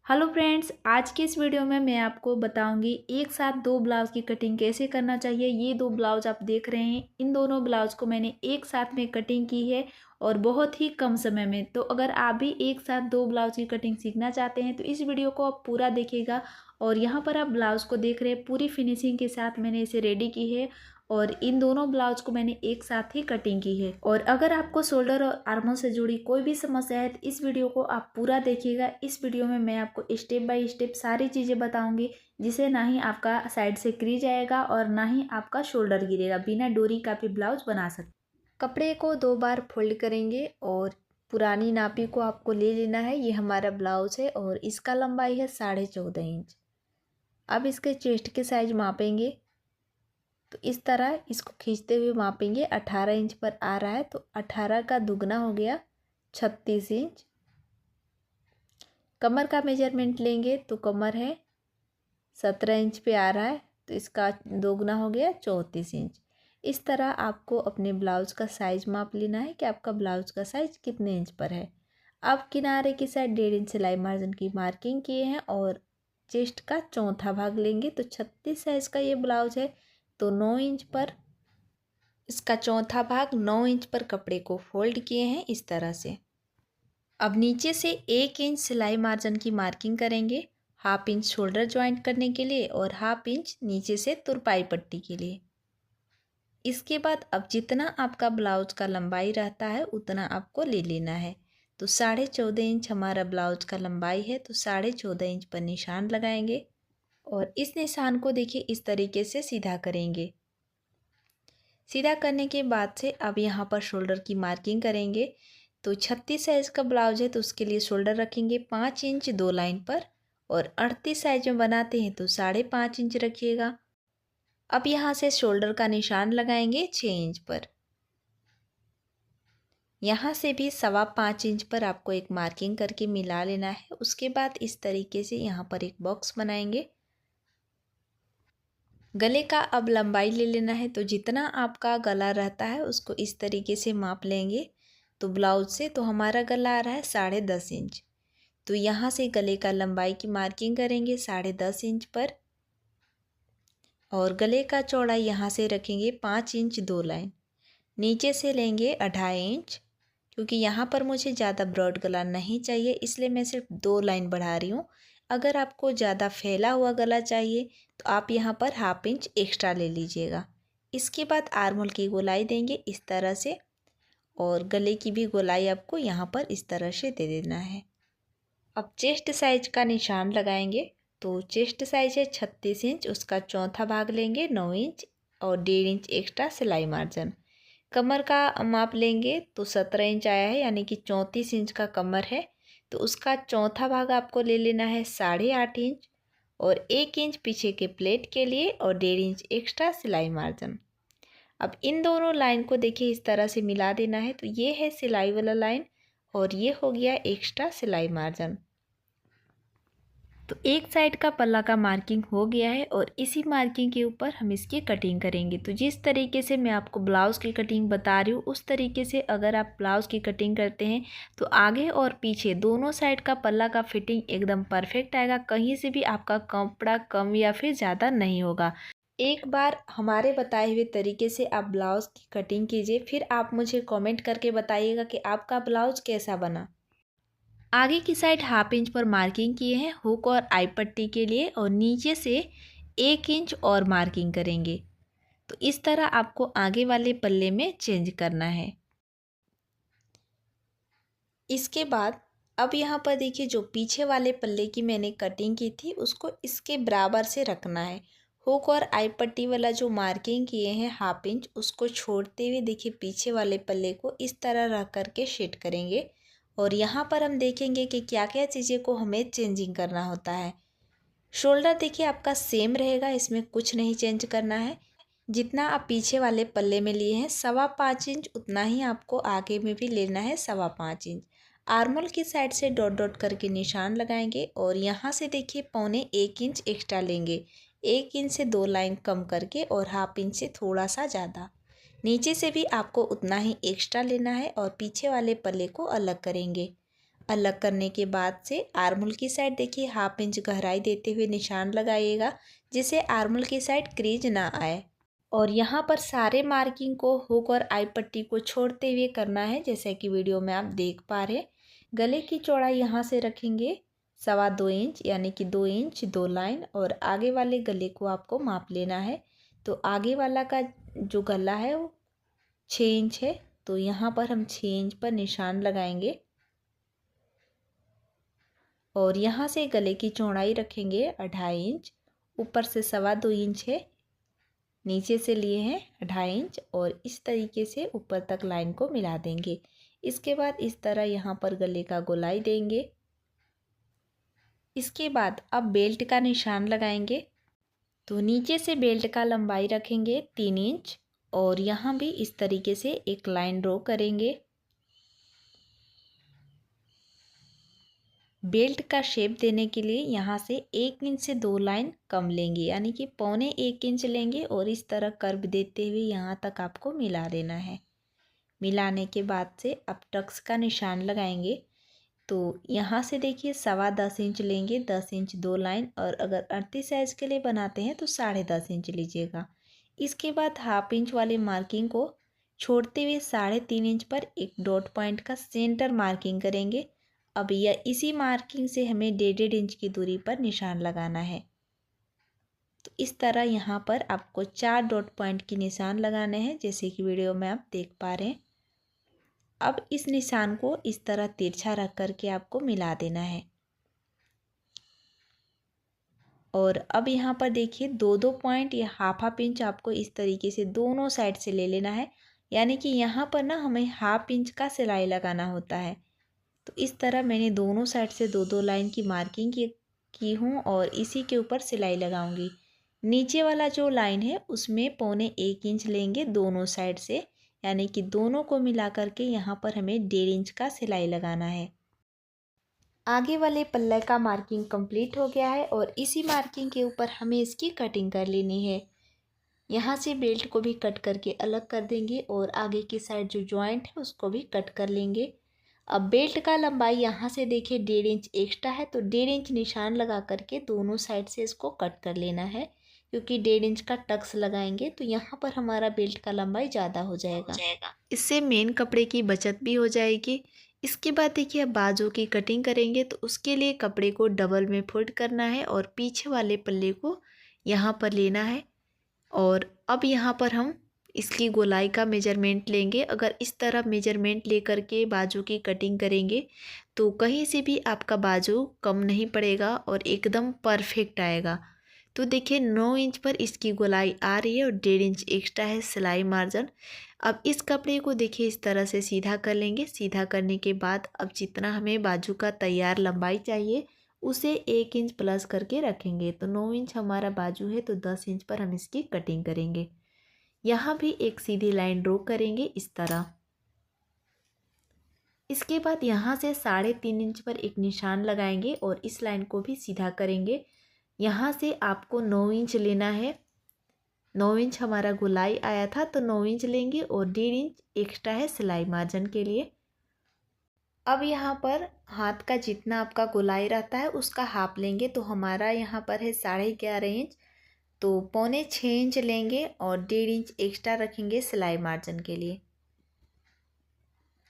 Hello friends, आज की इस वीडियो में मैं आपको बताऊंगी एक साथ दो ब्लाउज की कटिंग कैसे करना चाहिए। ये दो ब्लाउज आप देख रहे हैं, इन दोनों ब्लाउज को मैंने एक साथ में कटिंग की है और बहुत ही कम समय में। तो अगर आप भी एक साथ दो ब्लाउज की कटिंग सीखना चाहते हैं तो इस वीडियो को आप पूरा देखिएगा। और यहाँ पर आप ब्लाउज को देख रहे हैं, पूरी फिनिशिंग के साथ मैंने इसे रेडी की है और इन दोनों ब्लाउज को मैंने एक साथ ही कटिंग की है। और अगर आपको शोल्डर और आर्मोल से जुड़ी कोई भी समस्या है तो इस वीडियो को आप पूरा देखिएगा। इस वीडियो में मैं आपको स्टेप बाय स्टेप सारी चीज़ें बताऊंगी, जिससे ना ही आपका साइड से क्रीज आएगा और ना ही आपका शोल्डर गिरेगा। बिना डोरी का भी ब्लाउज बना सकते। कपड़े को 2 बार फोल्ड करेंगे और पुरानी नापी को आपको ले लेना है। ये हमारा ब्लाउज है और इसका लंबाई है 14.5 इंच। अब इसके चेस्ट के साइज मापेंगे तो इस तरह इसको खींचते हुए मापेंगे। 18 इंच पर आ रहा है तो 18 का दुगना हो गया 36 इंच। कमर का मेजरमेंट लेंगे तो कमर है 17 इंच पे आ रहा है तो इसका दोगुना हो गया 34 इंच। इस तरह आपको अपने ब्लाउज का साइज माप लेना है कि आपका ब्लाउज का साइज कितने इंच पर है। अब किनारे की साइड 1.5 इंच सिलाई मार्जिन की मार्किंग किए हैं और चेस्ट का चौथा भाग लेंगे। तो 36 साइज का ये ब्लाउज है तो 9 इंच पर इसका चौथा भाग 9 इंच पर कपड़े को फोल्ड किए हैं इस तरह से। अब नीचे से 1 इंच सिलाई मार्जिन की मार्किंग करेंगे, हाफ इंच शोल्डर ज्वाइंट करने के लिए और हाफ इंच नीचे से तुरपाई पट्टी के लिए। इसके बाद अब जितना आपका ब्लाउज का लंबाई रहता है उतना आपको ले लेना है। तो 14.5 इंच हमारा ब्लाउज का लंबाई है तो 14.5 इंच पर निशान लगाएंगे और इस निशान को देखिए इस तरीके से सीधा करेंगे। सीधा करने के बाद से अब यहाँ पर शोल्डर की मार्किंग करेंगे। तो 36 साइज़ का ब्लाउज है तो उसके लिए शोल्डर रखेंगे 5 इंच 2 लाइन पर और 38 साइज में बनाते हैं तो 5.5 इंच रखिएगा। अब यहाँ से शोल्डर का निशान लगाएंगे 6 इंच पर। यहाँ से भी 5.25 इंच पर आपको एक मार्किंग करके मिला लेना है। उसके बाद इस तरीके से यहाँ पर एक बॉक्स बनाएंगे। गले का अब लंबाई ले लेना है तो जितना आपका गला रहता है उसको इस तरीके से माप लेंगे। तो ब्लाउज से तो हमारा गला आ रहा है 10.5 इंच, तो यहाँ से गले का लंबाई की मार्किंग करेंगे 10.5 इंच पर और गले का चौड़ाई यहाँ से रखेंगे 5 इंच 2 लाइन। नीचे से लेंगे 2.5 इंच, क्योंकि यहाँ पर मुझे ज़्यादा ब्रॉड गला नहीं चाहिए इसलिए मैं सिर्फ 2 लाइन बढ़ा रही हूँ। अगर आपको ज़्यादा फैला हुआ गला चाहिए तो आप यहाँ पर हाफ इंच एक्स्ट्रा ले लीजिएगा। इसके बाद आर्महोल की गोलाई देंगे इस तरह से और गले की भी गोलाई आपको यहाँ पर इस तरह से दे देना है। अब चेस्ट साइज का निशान लगाएंगे। तो चेस्ट साइज है 36 इंच, उसका चौथा भाग लेंगे 9 इंच और 1.5 इंच एक्स्ट्रा सिलाई मार्जिन। कमर का माप लेंगे तो 17 इंच आया है, यानी कि 34 इंच का कमर है तो उसका चौथा भाग आपको ले लेना है 8.5 इंच और 1 इंच पीछे के प्लेट के लिए और 1.5 इंच एक्स्ट्रा सिलाई मार्जिन। अब इन दोनों लाइन को देखिए इस तरह से मिला देना है। तो ये है सिलाई वाला लाइन और ये हो गया एक्स्ट्रा सिलाई मार्जिन। तो एक साइड का पल्ला का मार्किंग हो गया है और इसी मार्किंग के ऊपर हम इसकी कटिंग करेंगे। तो जिस तरीके से मैं आपको ब्लाउज़ की कटिंग बता रही हूँ उस तरीके से अगर आप ब्लाउज़ की कटिंग करते हैं तो आगे और पीछे दोनों साइड का पल्ला का फिटिंग एकदम परफेक्ट आएगा। कहीं से भी आपका कपड़ा कम या फिर ज़्यादा नहीं होगा। एक बार हमारे बताए हुए तरीके से आप ब्लाउज़ की कटिंग कीजिए, फिर आप मुझे कमेंट करके बताइएगा कि आपका ब्लाउज़ कैसा बना। आगे की साइड हाफ इंच पर मार्किंग किए हैं हुक और आई पट्टी के लिए और नीचे से 1 इंच और मार्किंग करेंगे। तो इस तरह आपको आगे वाले पल्ले में चेंज करना है। इसके बाद अब यहाँ पर देखिए जो पीछे वाले पल्ले की मैंने कटिंग की थी उसको इसके बराबर से रखना है। हुक और आई पट्टी वाला जो मार्किंग किए हैं हाफ इंच उसको छोड़ते हुए देखिए पीछे वाले पल्ले को इस तरह रख करके शेड करेंगे और यहाँ पर हम देखेंगे कि क्या क्या चीज़ें को हमें चेंजिंग करना होता है। शोल्डर देखिए आपका सेम रहेगा, इसमें कुछ नहीं चेंज करना है। जितना आप पीछे वाले पल्ले में लिए हैं 5.25 इंच उतना ही आपको आगे में भी लेना है 5.25 इंच। आर्मोल की साइड से डॉट डॉट करके निशान लगाएंगे और यहाँ से देखिए 1.25 इंच एक्स्ट्रा लेंगे। 1 इंच से 2 लाइन कम करके और हाफ इंच से थोड़ा सा ज़्यादा। नीचे से भी आपको उतना ही एक्स्ट्रा लेना है और पीछे वाले पल्ले को अलग करेंगे। अलग करने के बाद से आर्महोल की साइड देखिए 1/2 इंच गहराई देते हुए निशान लगाइएगा, जिससे आर्महोल की साइड क्रीज ना आए। और यहाँ पर सारे मार्किंग को हुक और आई पट्टी को छोड़ते हुए करना है, जैसे कि वीडियो में आप देख पा रहे हैं। गले की चौड़ाई यहाँ से रखेंगे 2.25 इंच, यानी कि 2 इंच 2 लाइन, और आगे वाले गले को आपको माप लेना है। तो आगे वाला का जो गला है वो 6 इंच है, तो यहाँ पर हम 6 इंच पर निशान लगाएंगे। और यहाँ से गले की चौड़ाई रखेंगे 2.5 इंच, ऊपर से 2.25 इंच है, नीचे से लिए हैं 2.5 इंच, और इस तरीके से ऊपर तक लाइन को मिला देंगे। इसके बाद इस तरह यहाँ पर गले का गोलाई देंगे। इसके बाद अब बेल्ट का निशान लगाएंगे। तो नीचे से बेल्ट का लंबाई रखेंगे 3 इंच, और यहाँ भी इस तरीके से एक लाइन ड्रॉ करेंगे। बेल्ट का शेप देने के लिए यहाँ से 1 इंच से 2 लाइन कम लेंगे, यानी कि 1.25 इंच लेंगे, और इस तरह कर्व देते हुए यहाँ तक आपको मिला देना है। मिलाने के बाद से अब टक्स का निशान लगाएंगे। तो यहाँ से देखिए 10.25 इंच लेंगे, 10 इंच 2 लाइन, और अगर 38 साइज़ के लिए बनाते हैं तो 10.5 इंच लीजिएगा। इसके बाद 1/2 इंच वाले मार्किंग को छोड़ते हुए 3.5 इंच पर एक डॉट पॉइंट का सेंटर मार्किंग करेंगे। अब यह इसी मार्किंग से हमें 1.5 इंच की दूरी पर निशान लगाना है। तो इस तरह यहाँ पर आपको 4 डॉट पॉइंट की निशान लगाने हैं, जैसे कि वीडियो में आप देख पा रहे हैं। अब इस निशान को इस तरह तिरछा रख करके आपको मिला देना है। और अब यहाँ पर देखिए 2-2 पॉइंट या 1/2 इंच आपको इस तरीके से दोनों साइड से ले लेना है, यानी कि यहाँ पर ना हमें 1/2 इंच का सिलाई लगाना होता है। तो इस तरह मैंने दोनों साइड से 2-2 लाइन की मार्किंग की हूँ, और इसी के ऊपर सिलाई लगाऊंगी। नीचे वाला जो लाइन है उसमें 1.25 इंच लेंगे दोनों साइड से, यानी कि दोनों को मिला करके यहाँ पर हमें 1.5 इंच का सिलाई लगाना है। आगे वाले पल्ले का मार्किंग कंप्लीट हो गया है, और इसी मार्किंग के ऊपर हमें इसकी कटिंग कर लेनी है। यहाँ से बेल्ट को भी कट करके अलग कर देंगे, और आगे की साइड जो जॉइंट है उसको भी कट कर लेंगे। अब बेल्ट का लंबाई यहाँ से देखिए 1.5 इंच एक्स्ट्रा है, तो 1.5 इंच निशान लगा करके दोनों साइड से इसको कट कर लेना है, क्योंकि 1.5 इंच का टक्स लगाएंगे तो यहाँ पर हमारा बेल्ट का लंबाई ज़्यादा हो जाएगा। इससे मेन कपड़े की बचत भी हो जाएगी। इसके बाद देखिए अब बाजू की कटिंग करेंगे, तो उसके लिए कपड़े को डबल में फोल्ड करना है, और पीछे वाले पल्ले को यहाँ पर लेना है। और अब यहाँ पर हम इसकी गोलाई का मेजरमेंट लेंगे। अगर इस तरह मेजरमेंट लेकर के बाजू की कटिंग करेंगे तो कहीं से भी आपका बाजू कम नहीं पड़ेगा और एकदम परफेक्ट आएगा। तो देखिए 9 इंच पर इसकी गोलाई आ रही है, और 1.5 इंच एक्स्ट्रा है सिलाई मार्जिन। अब इस कपड़े को देखिए इस तरह से सीधा कर लेंगे। सीधा करने के बाद अब जितना हमें बाजू का तैयार लंबाई चाहिए उसे 1 इंच प्लस करके रखेंगे। तो 9 इंच हमारा बाजू है, तो 10 इंच पर हम इसकी कटिंग करेंगे। यहाँ भी एक सीधी लाइन ड्रॉ करेंगे इस तरह। इसके बाद यहाँ से 3.5 इंच पर एक निशान लगाएंगे और इस लाइन को भी सीधा करेंगे। यहाँ से आपको 9 इंच लेना है। 9 इंच हमारा गोलाई आया था, तो 9 इंच लेंगे, और 1.5 इंच एक्स्ट्रा है सिलाई मार्जिन के लिए। अब यहाँ पर हाथ का जितना आपका गोलाई रहता है उसका हाफ लेंगे। तो हमारा यहाँ पर है 11.5 इंच, तो 6.25 इंच लेंगे और 1.5 इंच एक्स्ट्रा रखेंगे सिलाई मार्जिन के लिए।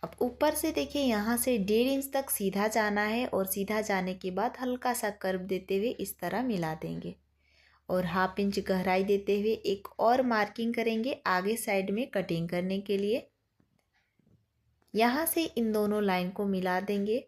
अब ऊपर से देखिए यहाँ से 1.5 इंच तक सीधा जाना है, और सीधा जाने के बाद हल्का सा कर्व देते हुए इस तरह मिला देंगे, और 1/2 इंच गहराई देते हुए एक और मार्किंग करेंगे आगे साइड में कटिंग करने के लिए। यहाँ से इन दोनों लाइन को मिला देंगे,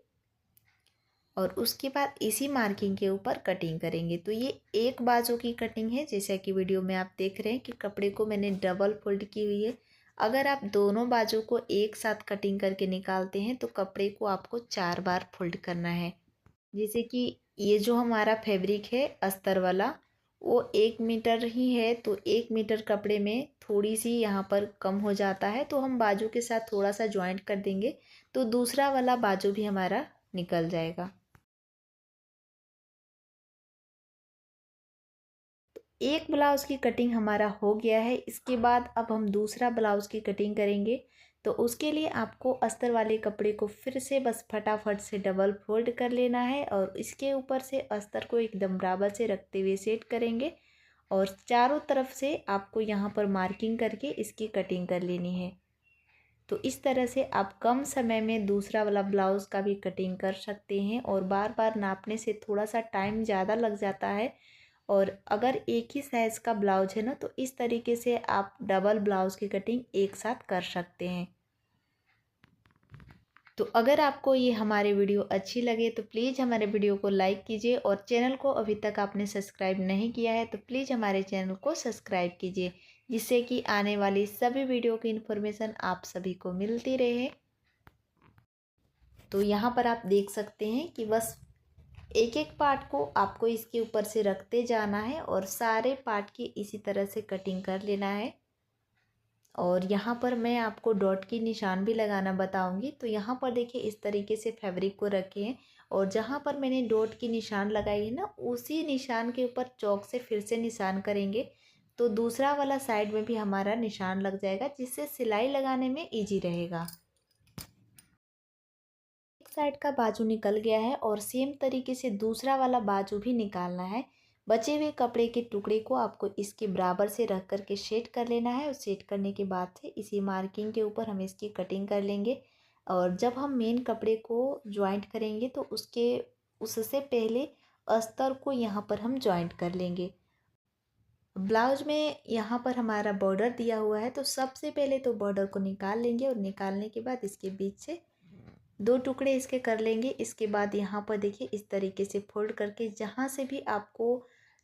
और उसके बाद इसी मार्किंग के ऊपर कटिंग करेंगे। तो ये एक बाजू की कटिंग है, जैसा कि वीडियो में आप देख रहे हैं कि कपड़े को मैंने डबल फोल्ड की हुई है। अगर आप दोनों बाजू को एक साथ कटिंग करके निकालते हैं तो कपड़े को आपको 4 बार फोल्ड करना है। जैसे कि ये जो हमारा फैब्रिक है अस्तर वाला, वो 1 मीटर ही है, तो 1 मीटर कपड़े में थोड़ी सी यहाँ पर कम हो जाता है, तो हम बाजू के साथ थोड़ा सा ज्वाइंट कर देंगे, तो दूसरा वाला बाजू भी हमारा निकल जाएगा। एक ब्लाउज़ की कटिंग हमारा हो गया है। इसके बाद अब हम दूसरा ब्लाउज़ की कटिंग करेंगे। तो उसके लिए आपको अस्तर वाले कपड़े को फिर से बस फटाफट से डबल फोल्ड कर लेना है और इसके ऊपर से अस्तर को एकदम बराबर से रखते हुए सेट करेंगे और चारों तरफ से आपको यहाँ पर मार्किंग करके इसकी कटिंग कर लेनी है। तो इस तरह से आप कम समय में दूसरा वाला ब्लाउज़ का भी कटिंग कर सकते हैं और बार बार नापने से थोड़ा सा टाइम ज़्यादा लग जाता है। और अगर एक ही साइज़ का ब्लाउज है ना, तो इस तरीके से आप डबल ब्लाउज़ की कटिंग एक साथ कर सकते हैं। तो अगर आपको ये हमारे वीडियो अच्छी लगे तो प्लीज़ हमारे वीडियो को लाइक कीजिए और चैनल को अभी तक आपने सब्सक्राइब नहीं किया है तो प्लीज़ हमारे चैनल को सब्सक्राइब कीजिए, जिससे कि आने वाली सभी वीडियो की इन्फॉर्मेशन आप सभी को मिलती रहे। तो यहाँ पर आप देख सकते हैं कि बस एक एक पार्ट को आपको इसके ऊपर से रखते जाना है और सारे पार्ट की इसी तरह से कटिंग कर लेना है। और यहाँ पर मैं आपको डॉट की निशान भी लगाना बताऊंगी। तो यहाँ पर देखिए इस तरीके से फैब्रिक को रखें और जहाँ पर मैंने डॉट की निशान लगाई है ना, उसी निशान के ऊपर चौक से फिर से निशान करेंगे तो दूसरा वाला साइड में भी हमारा निशान लग जाएगा, जिससे सिलाई लगाने में ईजी रहेगा। एक साइड का बाजू निकल गया है और सेम तरीके से दूसरा वाला बाजू भी निकालना है। बचे हुए कपड़े के टुकड़े को आपको इसके बराबर से रख करके सेट कर लेना है और सेट करने के बाद से इसी मार्किंग के ऊपर हम इसकी कटिंग कर लेंगे। और जब हम मेन कपड़े को ज्वाइंट करेंगे तो उससे पहले अस्तर को यहाँ पर हम ज्वाइंट कर लेंगे। ब्लाउज में यहाँ पर हमारा बॉर्डर दिया हुआ है, तो सबसे पहले तो बॉर्डर को निकाल लेंगे और निकालने के बाद इसके बीच से 2 टुकड़े इसके कर लेंगे। इसके बाद यहाँ पर देखिए इस तरीके से फोल्ड करके जहाँ से भी आपको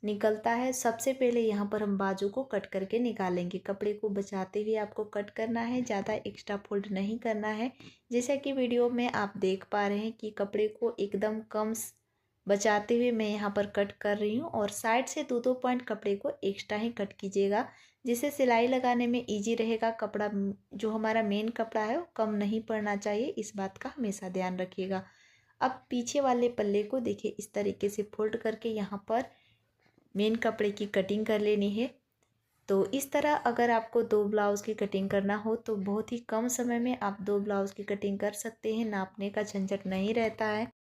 निकलता है सबसे पहले यहाँ पर हम बाजू को कट करके निकालेंगे। कपड़े को बचाते हुए आपको कट करना है, ज़्यादा एक्स्ट्रा फोल्ड नहीं करना है। जैसा कि वीडियो में आप देख पा रहे हैं कि कपड़े को एकदम कम बचाते हुए मैं यहाँ पर कट कर रही हूँ और साइड से 2-2 पॉइंट कपड़े को एक्स्ट्रा ही कट कीजिएगा, जिससे सिलाई लगाने में इजी रहेगा। कपड़ा जो हमारा मेन कपड़ा है वो कम नहीं पड़ना चाहिए, इस बात का हमेशा ध्यान रखिएगा। अब पीछे वाले पल्ले को देखिए इस तरीके से फोल्ड करके यहाँ पर मेन कपड़े की कटिंग कर लेनी है। तो इस तरह अगर आपको 2 ब्लाउज़ की कटिंग करना हो तो बहुत ही कम समय में आप 2 ब्लाउज़ की कटिंग कर सकते हैं, नापने का झंझट नहीं रहता है।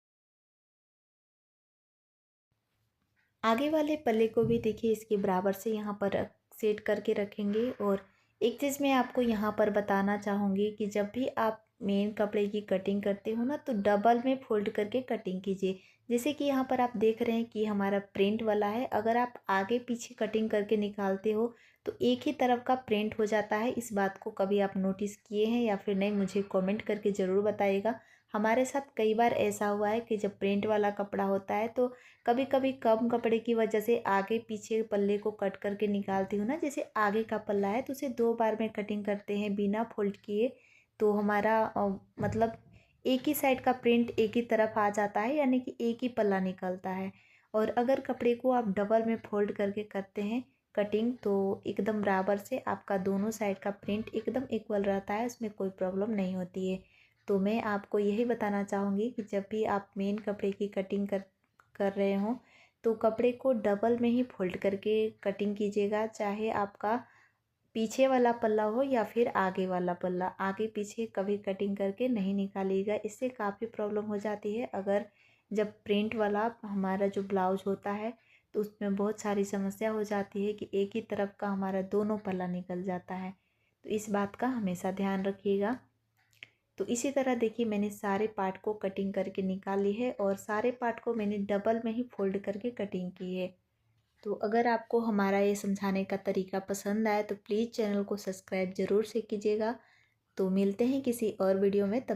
आगे वाले पल्ले को भी देखिए इसके बराबर से यहाँ पर सेट करके रखेंगे। और एक चीज़ मैं आपको यहाँ पर बताना चाहूँगी कि जब भी आप मेन कपड़े की कटिंग करते हो ना, तो डबल में फोल्ड करके कटिंग कीजिए। जैसे कि यहाँ पर आप देख रहे हैं कि हमारा प्रिंट वाला है, अगर आप आगे पीछे कटिंग करके निकालते हो तो एक ही तरफ का प्रिंट हो जाता है। इस बात को कभी आप नोटिस किए हैं या फिर नहीं, मुझे कमेंट करके ज़रूर बताइएगा। हमारे साथ कई बार ऐसा हुआ है कि जब प्रिंट वाला कपड़ा होता है तो कभी कभी कम कपड़े की वजह से आगे पीछे पल्ले को कट करके निकालती हूँ ना, जैसे आगे का पल्ला है तो उसे 2 बार में कटिंग करते हैं बिना फोल्ड किए, तो हमारा मतलब एक ही साइड का प्रिंट एक ही तरफ आ जाता है, यानी कि एक ही पल्ला निकलता है। और अगर कपड़े को आप डबल में फोल्ड करके करते हैं कटिंग तो एकदम बराबर से आपका दोनों साइड का प्रिंट एकदम इक्वल रहता है, उसमें कोई प्रॉब्लम नहीं होती है। तो मैं आपको यही बताना चाहूँगी कि जब भी आप मेन कपड़े की कटिंग कर रहे हों तो कपड़े को डबल में ही फोल्ड करके कटिंग कीजिएगा, चाहे आपका पीछे वाला पल्ला हो या फिर आगे वाला पल्ला। आगे पीछे कभी कटिंग करके नहीं निकालिएगा, इससे काफ़ी प्रॉब्लम हो जाती है। अगर जब प्रिंट वाला हमारा जो ब्लाउज होता है तो उसमें बहुत सारी समस्या हो जाती है कि एक ही तरफ का हमारा दोनों पल्ला निकल जाता है। तो इस बात का हमेशा ध्यान रखिएगा। तो इसी तरह देखिए मैंने सारे पार्ट को कटिंग करके निकाल ली है और सारे पार्ट को मैंने डबल में ही फोल्ड करके कटिंग की है। तो अगर आपको हमारा ये समझाने का तरीका पसंद आए तो प्लीज़ चैनल को सब्सक्राइब ज़रूर से कीजिएगा। तो मिलते हैं किसी और वीडियो में, तब